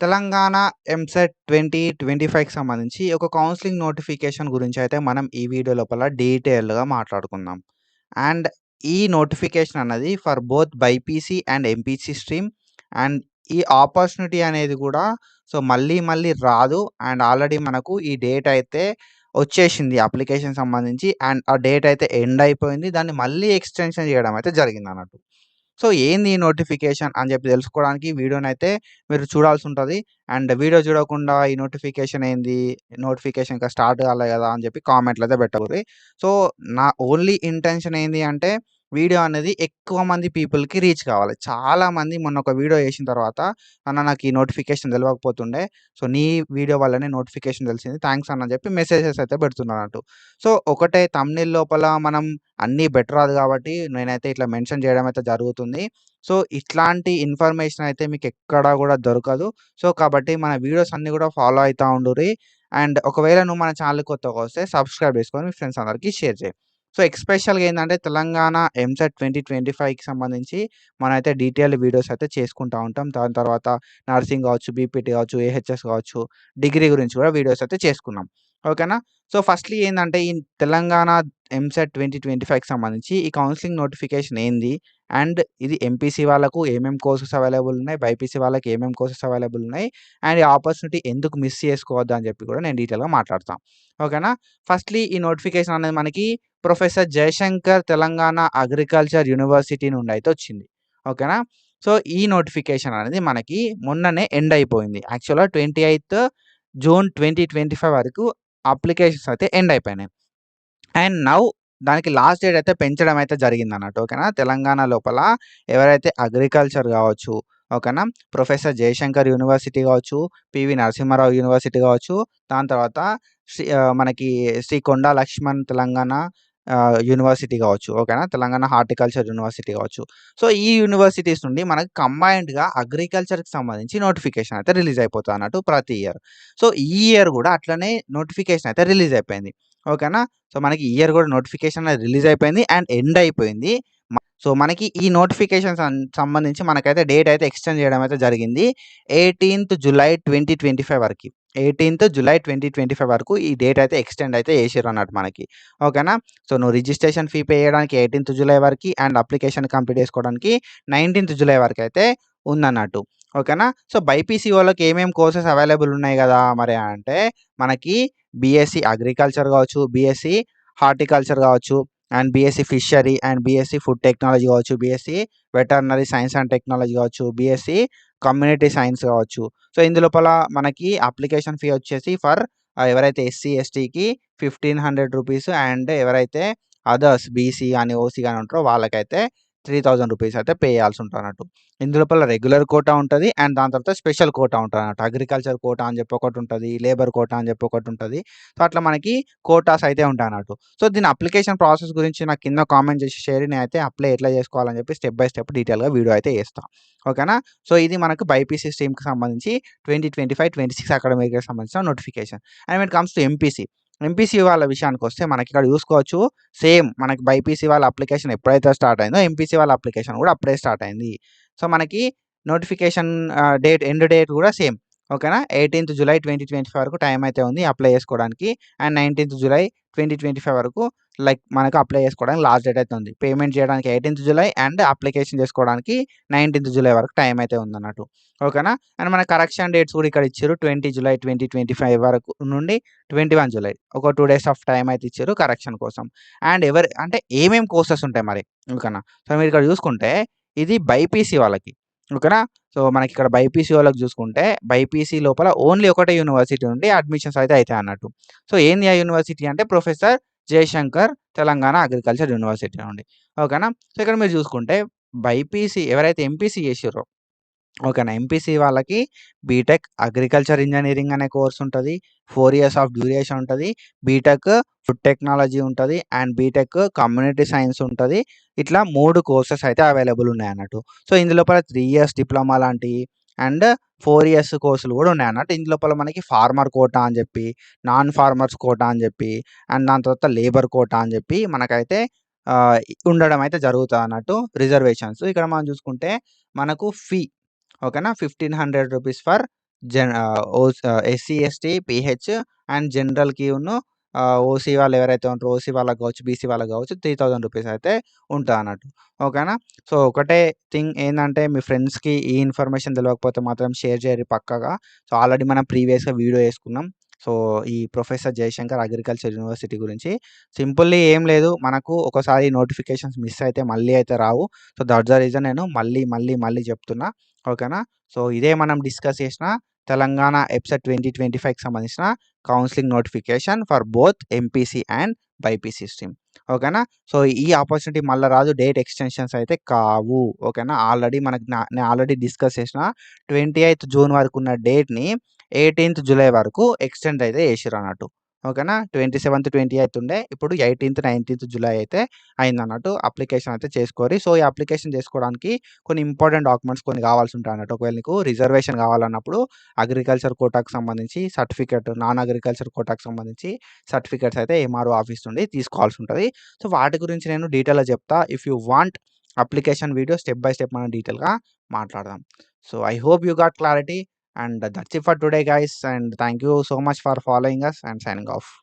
తెలంగాణ ఎంసెట్ 2025కి సంబంధించి ఒక counselling notification గురించి అయితే మనం ఈ వీడియో లోపల డీటెయిల్డ్‌గా మాట్లాడుకుందాం. అండ్ ఈ నోటిఫికేషన్ అన్నది for both BiPC and MPC stream. And ఈ ఆపర్చునిటీ అనేది కూడా మళ్ళీ మళ్ళీ రాదు. అండ్ ఆల్రెడీ మనకు ఈ డేట్ అయితే వచ్చేసింది అప్లికేషన్ సంబంధించి. అండ్ ఆ డేట్ అయితే ఎండ్ అయిపోయింది. దాన్ని మళ్ళీ ఎక్స్‌టెన్షన్ చేయడం అయితే జరిగిందన్నట్టు. ఏంది ఈ నోటిఫికేషన్ అని చెప్పి తెలుసుకోవడానికి వీడియోనైతే మీరు చూడాల్సుంటది. అండ్ వీడియో చూడకుండా ఈ నోటిఫికేషన్ ఏంది? నోటిఫికేషన్ ఇంకా స్టార్ట్ కాలే కదా! అని చెప్పి కామెంట్‌లో అయితే పెట్టకుర్రి. సో, నా ఓన్లీ ఇంటెన్షన్ ఏంది అంటే వీడియో అనేది ఎక్కువ మంది పీపుల్‌కి రీచ్ కావాలి. చాలామంది మొన్న ఒక వీడియో చేసిన తర్వాత అన్న నాకు ఈ నోటిఫికేషన్ తెలవకపోతుండే. నీ వీడియో వల్లనే నోటిఫికేషన్ తెలిసింది. థాంక్స్ అన్న అని చెప్పి మెసేజెస్ అయితే పెడుతున్నారన్నట్టు. ఒకటే థంబ్‌నెయిల్ లోపల మనం అన్నీ బెటర్ కాబట్టి నేనైతే ఇట్లా మెన్షన్ చేయడం అయితే జరుగుతుంది. ఇట్లాంటి ఇన్ఫర్మేషన్ అయితే మీకు ఎక్కడా కూడా దొరకదు. కాబట్టి మన వీడియోస్ అన్నీ కూడా ఫాలో అయితా ఉండుర్రి. అండ్ ఒకవేళ నువ్వు మన ఛానల్‌కి కొత్తగా వస్తే సబ్స్క్రైబ్ చేసుకొని మీ ఫ్రెండ్స్ అందరికి షేర్ చేయి. ఎస్పెషల్‌గా ఏందంటే తెలంగాణ ఎంసెట్ 2025కి సంబంధించి మనమైతే డీటెయిల్డ్ వీడియోస్ అయితే చేసుకుంటా ఉంటాం. దాని తర్వాత నర్సింగ్ కావచ్చు, బీపీటీ కావచ్చు, ఏహెచ్ఎస్ కావచ్చు, డిగ్రీ గురించి కూడా వీడియోస్ అయితే చేసుకున్నాం. ఓకేనా? ఫస్ట్‌లీ ఏందంటే ఈ తెలంగాణ ఎంసెట్ 2025కి సంబంధించి ఈ కౌన్సెలింగ్ నోటిఫికేషన్ ఏంది? అండ్ ఇది ఎంపీసీ వాళ్ళకు ఏమేం కోర్సెస్ అవైలబుల్ ఉన్నాయి? బైపీసీ వాళ్ళకి ఏమేం కోర్సెస్ అవైలబుల్ ఉన్నాయి? అండ్ ఈ ఆపర్చునిటీ ఎందుకు మిస్ చేసుకోవద్దు అని చెప్పి కూడా నేను డీటెయిల్‌గా మాట్లాడతా. ఓకేనా? ఫస్ట్‌లీ ఈ నోటిఫికేషన్ అనేది మనకి professor Jayashankar Telangana agriculture university నుండి అయితే వచ్చింది. ఓకేనా? ఈ నోటిఫికేషన్ అనేది మనకి మొన్ననే ఎండ్ అయిపోయింది. యాక్చువల్‌గా 28థ్ జూన్ 2025 వరకు అప్లికేషన్స్ అయితే ఎండ్ అయిపోయినాయి. అండ్ నౌ దానికి లాస్ట్ డేట్ అయితే పెంచడం అయితే జరిగిందన్నట్టు. ఓకేనా? తెలంగాణ లోపల ఎవరైతే అగ్రికల్చర్ కావచ్చు, ఓకేనా? ప్రొఫెసర్ జయశంకర్ యూనివర్సిటీ కావచ్చు, పివి నరసింహారావు యూనివర్సిటీ కావచ్చు, దాని తర్వాత మనకి శ్రీ కొండా లక్ష్మణ్ తెలంగాణ యూనివర్సిటీ కావచ్చు. ఓకేనా? తెలంగాణ హార్టికల్చర్ యూనివర్సిటీ కావచ్చు. ఈ యూనివర్సిటీస్ నుండి మనకు కంబైన్డ్‌గా అగ్రికల్చర్‌కి సంబంధించి నోటిఫికేషన్ అయితే రిలీజ్ అయిపోతదన్నట్టు ప్రతి ఇయర్. ఈ ఇయర్ కూడా అట్లనే నోటిఫికేషన్ అయితే రిలీజ్ అయిపోయింది. ఓకేనా? మనకి ఈ ఇయర్ కూడా నోటిఫికేషన్ అనేది రిలీజ్ అయిపోయింది. అండ్ ఎండ్ అయిపోయింది. మనకి ఈ నోటిఫికేషన్ సంబంధించి మనకైతే డేట్ అయితే ఎక్స్‌టెండ్ చేయడం అయితే జరిగింది. 18థ్ జులై 2025 వరకి. 18థ్ జులై 2025 వరకు ఈ డేట్ అయితే ఎక్స్‌టెండ్ అయితే చేసిర్రన్నట్టు మనకి. ఓకేనా? నువ్వు రిజిస్ట్రేషన్ ఫీ పే చేయడానికి 18థ్ జులై వరకి అండ్ అప్లికేషన్ కంప్లీట్ చేసుకోవడానికి 19థ్ జులై వరకైతే ఉందన్నట్టు. ఓకేనా? బైపీసీ వాళ్ళకి ఏమేం కోర్సెస్ అవైలబుల్ ఉన్నాయి కదా! మరి అంటే మనకి బీఎస్సీ అగ్రికల్చర్ కావచ్చు, బీఎస్సీ హార్టికల్చర్ కావచ్చు, and BSc fishery and BSc food technology కావచ్చు, BSc veterinary science and technology కావచ్చు, బీఎస్సీ కమ్యూనిటీ సైన్స్ కావచ్చు. ఇందులోపల మనకి అప్లికేషన్ ఫీ వచ్చేసి ఫర్ ఎవరైతే ఎస్సీ, ఎస్టీకి రూ. 1,500 అండ్ ఎవరైతే అదర్స్ బీసీ గాని, ఓసీ గాని ఉంటారో వాళ్ళకైతే రూ. 3,000 అయితే పే చేయాల్సి ఉంటదన్నట్టు. ఇందులోపల రెగ్యులర్ కోటా ఉంటది. అండ్ దాని తర్వాత స్పెషల్ కోటా ఉంటదన్నట్టు. అగ్రికల్చర్ కోటా అని చెప్పి ఒకటుంటది. లేబర్ కోటా అని చెప్పి ఒకటుంటది. అట్లా మనకి కోటాస్ అయితే ఉంటాయన్నట్టు. దీని అప్లికేషన్ ప్రాసెస్ గురించి నాకు కింద కామెంట్ చేసి షేర్ నేనైతే అప్లై ఎట్లా చేసుకోవాలని చెప్పి స్టెప్ బై స్టెప్ డీటెయిల్‌గా వీడియో అయితే చేస్తా. ఓకేనా? ఇది మనకు బైపీసీ స్ట్రీమ్‌కి సంబంధించి 2025, 26 అకాడమిక్ ఇయర్‌కి సంబంధించిన notification. And when it comes to MPC. MPC వాళ్ళ విషయానికొస్తే మనకిక్కడ చూసుకోవచ్చు. సేమ్ మనకి బైపీసీ వాళ్ళ అప్లికేషన్ ఎప్పుడైతే స్టార్ట్ అయిందో ఎంపీసీ వాళ్ళ అప్లికేషన్ కూడా అప్పుడే స్టార్ట్ అయింది. మనకి నోటిఫికేషన్ ఎండ్ డేట్ కూడా సేమ్. ఓకేనా? 18థ్ జులై 2025 వరకు టైం అయితే ఉంది అప్లై చేసుకోవడానికి. అండ్ 19థ్ జులై 2025 వరకు మనకు అప్లై చేసుకోవడానికి లాస్ట్ డేట్ అయితే ఉంది. పేమెంట్ చేయడానికి 18థ్ జులై అండ్ అప్లికేషన్ చేసుకోవడానికి 19థ్ జులై వరకు టైం అయితే ఉందన్నట్టు. ఓకేనా? అండ్ మన కరెక్షన్ డేట్స్ కూడా ఇక్కడ ఇచ్చారు. 20 జులై 2025 వరకు నుండి 21 జులై ఒక 2 డేస్ ఆఫ్ టైం అయితే ఇచ్చారు కరెక్షన్ కోసం. అండ్ అంటే ఏమేం కోర్సెస్ ఉంటాయి మరి? ఓకేనా? మీరు ఇక్కడ చూసుకుంటే ఇది బైపీసీ వాళ్ళకి. ఓకేనా? మనకిక్కడ బైపీసీ వాళ్ళకి చూసుకుంటే బైపీసీ లోపల ఓన్లీ ఒకటే యూనివర్సిటీ నుండి అడ్మిషన్స్ అయితే అయితాయన్నట్టు. ఏంది ఆ యూనివర్సిటీ అంటే professor Jayashankar Telangana agriculture university నుండి. ఓకేనా? ఇక్కడ మీరు చూసుకుంటే బైపీసీ ఎవరైతే ఎంపీసీ చేసిర్రో ఓకేనా? ఎంపీసీ వాళ్ళకి బీటెక్ అగ్రికల్చర్ ఇంజినీరింగ్ అనే కోర్స్ ఉంటది. 4 ఇయర్స్ ఆఫ్ డ్యూరేషన్ ఉంటది. బీటెక్ ఫుడ్ టెక్నాలజీ ఉంటది. అండ్ బీటెక్ కమ్యూనిటీ సైన్స్ ఉంటది. ఇట్లా 3 కోర్సెస్ అయితే అవైలబుల్ ఉన్నాయన్నట్టు. ఇందులోపల 3 ఇయర్స్ డిప్లొమా లాంటియి అండ్ 4 ఇయర్స్ కోర్సులు కూడా ఉన్నాయన్నట్టు. ఇందులోపల మనకి ఫార్మర్ కోటా అని చెప్పి, నాన్ ఫార్మర్స్ కోటా అని చెప్పి, అండ్ దాని తర్వాత లేబర్ కోటా అని చెప్పి మనకైతే ఆహ్, ఉండడం అయితే జరుగుతదన్నట్టు రిజర్వేషన్స్. ఇక్కడ మనం చూసుకుంటే మనకు ఫీ ఓకేనా? రూ. 1,500 for SC, ST, PH and జనరల్‌కిను ఓసీ వాళ్ళు ఎవరైతే ఉంటారో ఓసీ వాళ్ళకి కావచ్చు, బీసీ వాళ్ళకి కావచ్చు 3000 రూపీస్ అయితే ఉంటదన్నట్టు. ఓకేనా? సో, ఒకటే థింగ్ ఏందంటే మీ ఫ్రెండ్స్‌కి ఈ ఇన్ఫర్మేషన్ తెలవకపోతే మాత్రం షేర్ చేయరి పక్కాగా. సో, ఆల్రెడీ మనం ప్రీవియస్‌గా వీడియో చేసుకున్నాం. సో, ఈ ప్రొఫెసర్ జయశంకర్ అగ్రికల్చర్ యూనివర్సిటీ గురించి. సింపుల్లీ ఏం లేదు. మనకు ఒకసారి నోటిఫికేషన్స్ మిస్ అయితే మళ్ళీ అయితే రావు. సో, దట్స్ ద రీజన్ నేను మళ్ళీ చెప్తున్నా. ఓకేనా? సో, ఇదే మనం డిస్కస్ చేసిన తెలంగాణ ఎబ్సెట్ 2025కి సంబంధించిన counselling notification for both MPC and BiPC stream. ఓకేనా? సో, ఈ ఆపర్చునిటీ మళ్ళా రాదు. డేట్ ఎక్స్‌టెన్షన్స్ అయితే కావు. ఓకేనా? ఆల్రెడీ మనకి నేను ఆల్రెడీ డిస్కస్ చేసిన 28థ్ జూన్ వరకున్న డేట్‌ని 18థ్ జులై వరకు ఎక్స్‌టెండ్ అయితే చేసిర్రన్నట్టు. ఓకేనా? 27థ్, 28థ్ ఉండే. ఇప్పుడు 18థ్, 19థ్ జులై అయితే అయిందన్నట్టు. అప్లికేషన్ అయితే చేసుకోరి. సో, ఈ అప్లికేషన్ చేసుకోవడానికి కొన్ని ఇంపార్టెంట్ డాక్యుమెంట్స్ కొన్ని కావాల్సి ఉంటాయన్నట్టు. ఒకవేళ నీకు రిజర్వేషన్ కావాలన్నప్పుడు అగ్రికల్చర్ కోటాకు సంబంధించి సర్టిఫికేట్, నాన్ అగ్రికల్చర్ కోటాకు సంబంధించి సర్టిఫికేట్స్ అయితే ఎంఆర్ఓ ఆఫీస్ నుండి తీసుకోవాల్సి ఉంటది. సో, వాటి గురించి నేను డీటెయిల్‌గా చెప్తా. If you want application video step by step మనం డీటెయిల్‌గా మాట్లాడదాం. So, I hope you got clarity. And that's it for today, guys. And thank you so much for following us and signing off.